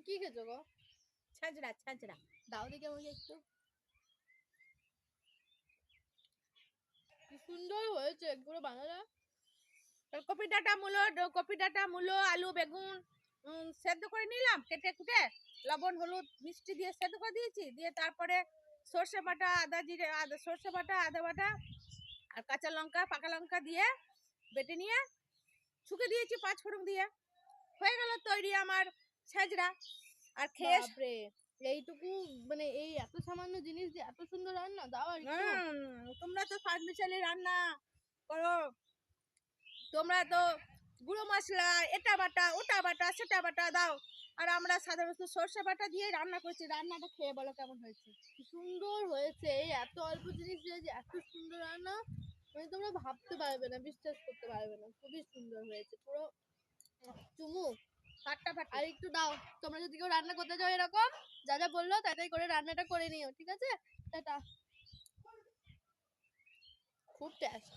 কি খেয়েছো গো? ছাঁচড়া ছাঁচড়া। দাও দেখি আমাকে একটু। কি সুন্দর হয়েছে পুরো বানালা। কপি ডাঁটা মূলো আলু বেগুন সেদ্ধ করে নিলাম কেটে কুটে, লবণ হলুদ মিষ্টি দিয়ে সেদ্ধ করে দিয়েছি, দিয়ে তারপরে সর্ষে বাটা সর্ষে বাটা আদা বাটা আর কাঁচা লঙ্কা পাকা লঙ্কা দিয়ে বেটে নিয়ে শুকে দিয়েছি 5 ফোড়ন দিয়ে। হয়ে গেল তৈরি আমার ছাঁচড়া। আর খেয়ে বাপরে, এইটুকু মানে এই এত সামান্য জিনিস দিয়ে এত সুন্দর রান্না দাও আর একটু। তোমরা তো ফার্মিচালি রান্না করো, তোমরা তো গুঁড়ো মশলা এটা বাটা ওটা বাটা সেটা বাটা দাও, আর আমরা সাধারণত সর্ষে বাটা দিয়ে রান্না করছি। রান্নাটা খেয়ে বলো কেমন হয়েছে। কি সুন্দর হয়েছে, এই এত অল্প জিনিস দিয়ে যে এত সুন্দর রান্না, মানে তোমরা ভাবতে পারবে না, বিশ্বাস করতে পারবে না, খুবই সুন্দর হয়েছে পুরো চুমু। ফাটাফাটি। আর একটু দাও, তোমরা যদি কেউ রান্না করতে যাও এরকম যা যা বললো তাই তাই করে রান্নাটা করে নিও, ঠিক আছে? টাটা। খুব টেস্ট।